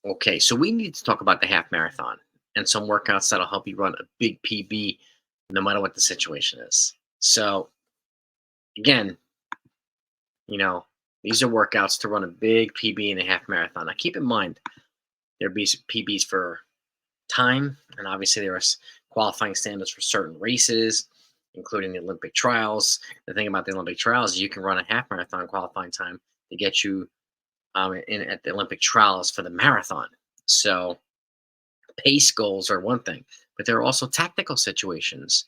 Okay, so we need to talk about the half marathon and some workouts that'll help you run a big PB no matter what the situation is. So, again, you know, these are workouts to run a big PB in a half marathon. Now, keep in mind, there be PBs for time, and obviously there are qualifying standards for certain races, including the Olympic trials. The thing about the Olympic trials is you can run a half marathon qualifying time to get you in at the Olympic trials for the marathon. So, pace goals are one thing, but there are also tactical situations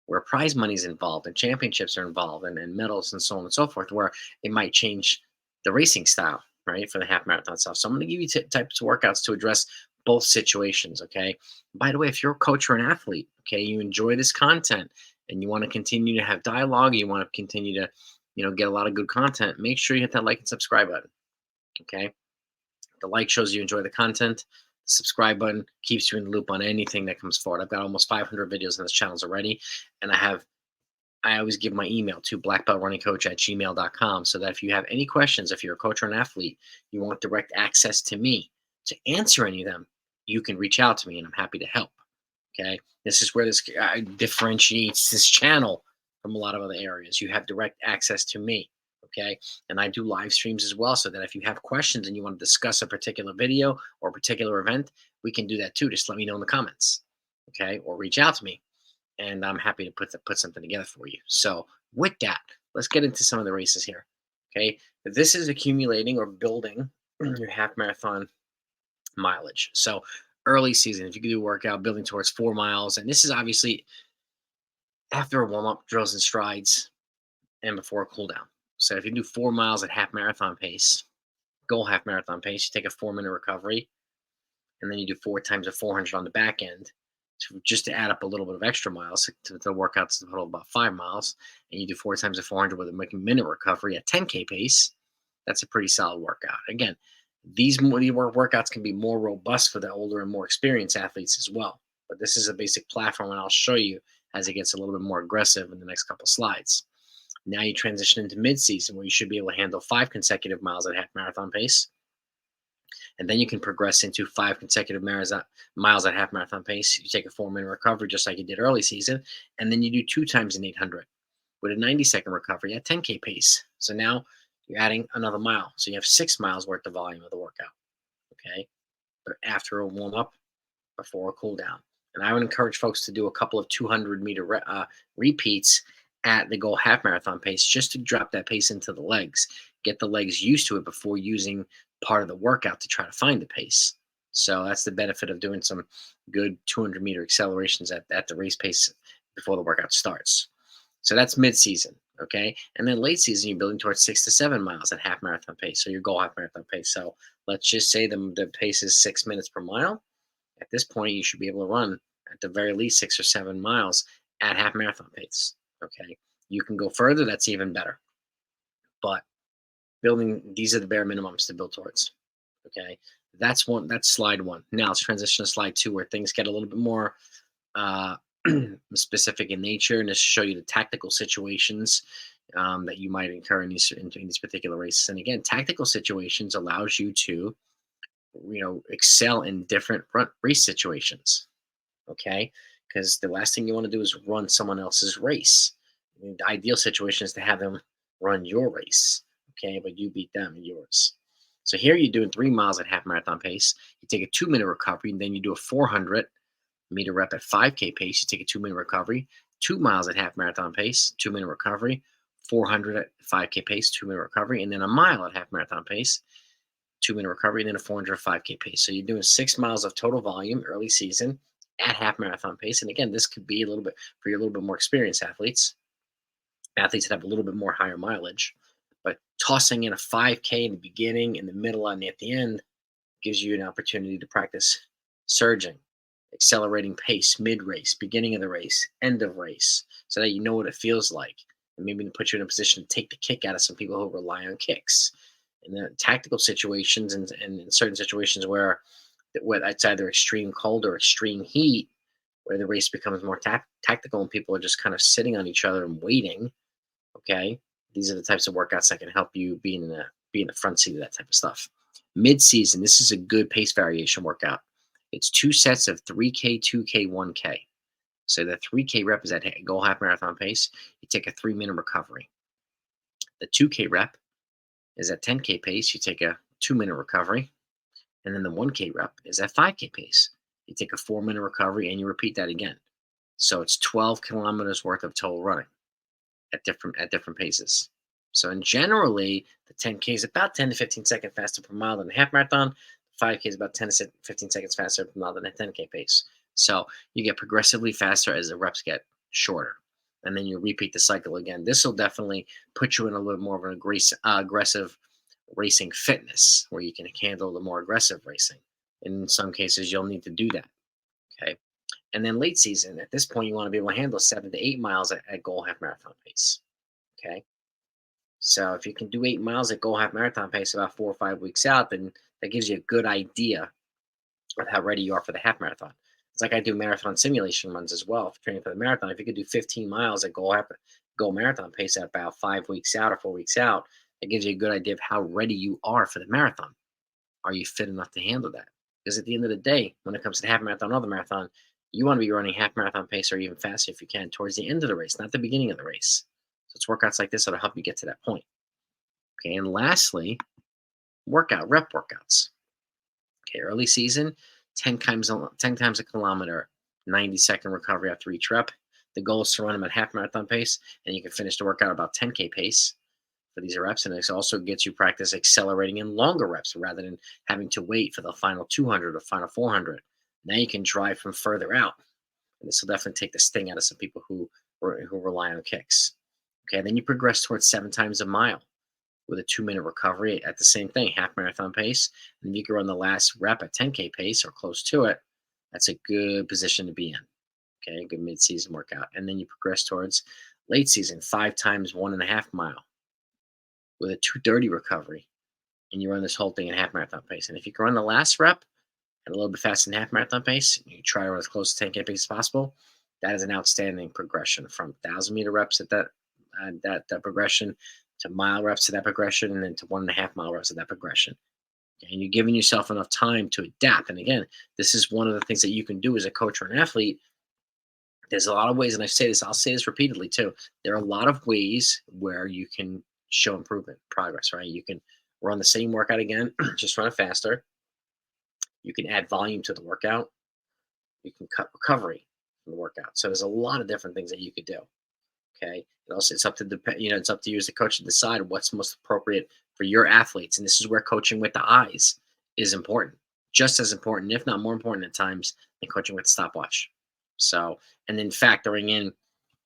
where prize money is involved and championships are involved and medals and so on and so forth, where it might change the racing style, right, for the half marathon stuff. So I'm going to give you types of workouts to address both situations. Okay. By the way, if you're a coach or an athlete, okay, you enjoy this content and you want to continue to have dialogue, you want to continue to, get a lot of good content, make sure you hit that like and subscribe button. Okay. The like shows you enjoy the content. The subscribe button keeps you in the loop on anything that comes forward. I've got almost 500 videos on this channel already, and I always give my email to blackbeltrunningcoach@gmail.com so that if you have any questions, if you're a coach or an athlete, you want direct access to me to answer any of them, you can reach out to me and I'm happy to help. Okay. This is where this differentiates this channel from a lot of other areas. You have direct access to me. Okay. And I do live streams as well, so that if you have questions and you want to discuss a particular video or a particular event, we can do that too. Just let me know in the comments. Okay. Or reach out to me and I'm happy to put something together for you. So with that, let's get into some of the races here. Okay. This is accumulating or building your half marathon mileage. So early season, if you can do a workout building towards 4 miles, and this is obviously after a warm up, drills and strides, and before a cool down. So if you do 4 miles at half marathon pace, goal half marathon pace, you take a 4 minute recovery, and then you do 4 times a 400 on the back end. So just to add up a little bit of extra miles to work out to total about 5 miles, and you do 4 times a 400 with a minute recovery at 10K pace, that's a pretty solid workout. Again, these workouts can be more robust for the older and more experienced athletes as well. But this is a basic platform, and I'll show you as it gets a little bit more aggressive in the next couple slides. Now you transition into mid-season, where you should be able to handle 5 consecutive miles at half marathon pace. And then you can progress into 5 consecutive miles at half marathon pace. You take a 4 minute recovery, just like you did early season. And then you do 2 times an 800 with a 90-second recovery at 10K pace. So now you're adding another mile. So you have 6 miles worth of volume of the workout. Okay. But after a warm up, before a cool down. And I would encourage folks to do a couple of 200-meter repeats at the goal half marathon pace, just to drop that pace into the legs, get the legs used to it before using part of the workout to try to find the pace. So that's the benefit of doing some good 200-meter accelerations at the race pace before the workout starts. So that's mid-season, okay? And then late season, you're building towards 6 to 7 miles at half marathon pace, so your goal half marathon pace. So let's just say the pace is 6 minutes per mile. At this point, you should be able to run at the very least 6 or 7 miles at half marathon pace. Okay. You can go further, that's even better. But these are the bare minimums to build towards. Okay. That's slide one. Now let's transition to slide two, where things get a little bit more uh, specific in nature, and just show you the tactical situations that you might incur in these particular races. And again, tactical situations allows you to excel in different race situations. Okay. Because the last thing you want to do is run someone else's race. I mean, the ideal situation is to have them run your race. Okay. But you beat them in yours. So here you're doing 3 miles at half marathon pace. You take a 2 minute recovery, and then you do a 400-meter rep at 5K pace. You take a 2 minute recovery, 2 miles at half marathon pace, 2 minute recovery, 400 at 5K pace, 2 minute recovery, and then a mile at half marathon pace, 2 minute recovery, and then a 400 5K pace. So you're doing 6 miles of total volume early season at half marathon pace. And again, this could be a little bit for your little bit more experienced athletes that have a little bit more higher mileage. But tossing in a 5K in the beginning, in the middle, and at the end gives you an opportunity to practice surging, accelerating pace, mid race, beginning of the race, end of race, so that you know what it feels like. And maybe to put you in a position to take the kick out of some people who rely on kicks. In the tactical situations and in certain situations where it's either extreme cold or extreme heat, where the race becomes more tactical and people are just kind of sitting on each other and waiting. Okay, these are the types of workouts that can help you be in the front seat of that type of stuff. Mid-season, this is a good pace variation workout. It's 2 sets of 3K, 2K, 1K. So the 3K rep is at goal half marathon pace. You take a 3-minute recovery. The 2K rep is at 10K pace. You take a 2-minute recovery. And then the 1K rep is at 5K pace. You take a 4-minute recovery and you repeat that again. So it's 12 kilometers worth of total running at different paces. So in generally, the 10K is about 10 to 15 seconds faster per mile than a half marathon. 5K is about 10 to 15 seconds faster per mile than a 10K pace. So you get progressively faster as the reps get shorter. And then you repeat the cycle again. This will definitely put you in a little more of an aggressive racing fitness where you can handle the more aggressive racing. In some cases, you'll need to do that. Okay. And then late season, at this point, you want to be able to handle 7 to 8 miles at goal half marathon pace. Okay. So if you can do 8 miles at goal half marathon pace about 4 or 5 weeks out, then that gives you a good idea of how ready you are for the half marathon. It's like I do marathon simulation runs as well for training for the marathon. If you could do 15 miles at goal marathon pace at about 5 weeks out or 4 weeks out, it gives you a good idea of how ready you are for the marathon. Are you fit enough to handle that? Because at the end of the day, when it comes to the half marathon or the marathon, you want to be running half marathon pace or even faster if you can towards the end of the race, not the beginning of the race. So it's workouts like this that'll help you get to that point. Okay, and lastly, rep workouts. Okay, early season, 10 times a kilometer, 90-second recovery after each rep. The goal is to run them at half marathon pace, and you can finish the workout about 10K pace for these reps. And it also gets you practice accelerating in longer reps rather than having to wait for the final 200 or final 400. Now you can drive from further out. And this will definitely take the sting out of some people who rely on kicks. Okay, then you progress towards 7 times a mile with a 2-minute recovery at the same thing, half marathon pace. And if you can run the last rep at 10K pace or close to it, that's a good position to be in. Okay, a good mid-season workout. And then you progress towards late season, 5 times 1.5 mile with a 2:30 recovery. And you run this whole thing at half marathon pace. And if you can run the last rep at a little bit faster than half marathon pace, you try to run as close to 10K pace as possible. That is an outstanding progression from 1,000-meter reps at that progression to mile reps to that progression, and then to 1.5 mile reps at that progression. And you're giving yourself enough time to adapt. And again, this is one of the things that you can do as a coach or an athlete. There's a lot of ways, and I'll say this repeatedly too. There are a lot of ways where you can show improvement, progress, right? You can run the same workout again, just run it faster. You can add volume to the workout. You can cut recovery from the workout. So there's a lot of different things that you could do. Okay. And also, it's up to it's up to you as a coach to decide what's most appropriate for your athletes. And this is where coaching with the eyes is important, just as important, if not more important at times than coaching with the stopwatch. So, and then factoring in,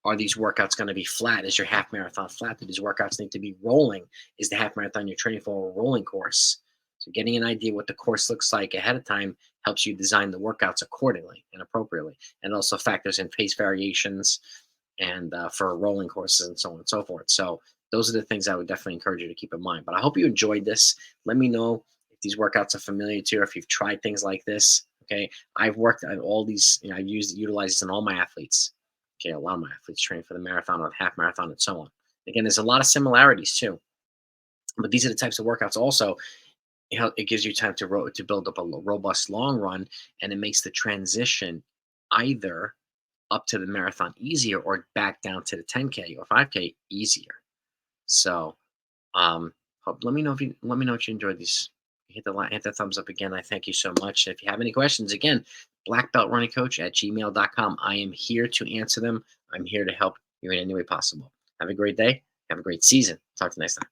are these workouts going to be flat? Is your half marathon flat? Do these workouts need to be rolling? Is the half marathon you're training for a rolling course? So getting an idea what the course looks like ahead of time helps you design the workouts accordingly and appropriately, and also factors in pace variations and for rolling courses and so on and so forth. So those are the things I would definitely encourage you to keep in mind. But I hope you enjoyed this. Let me know if these workouts are familiar to you, or if you've tried things like this. Okay, I've worked on all these. I've utilized this in all my athletes. Okay, a lot of my athletes train for the marathon or the half marathon and so on. Again, there's a lot of similarities too. But these are the types of workouts also. It gives you time to build up a robust long run, and it makes the transition either up to the marathon easier or back down to the 10K or 5K easier. So, let me know if you enjoyed these. Hit the thumbs up again. I thank you so much. If you have any questions, again, blackbeltrunningcoach@gmail.com. I am here to answer them. I'm here to help you in any way possible. Have a great day. Have a great season. Talk to you next time.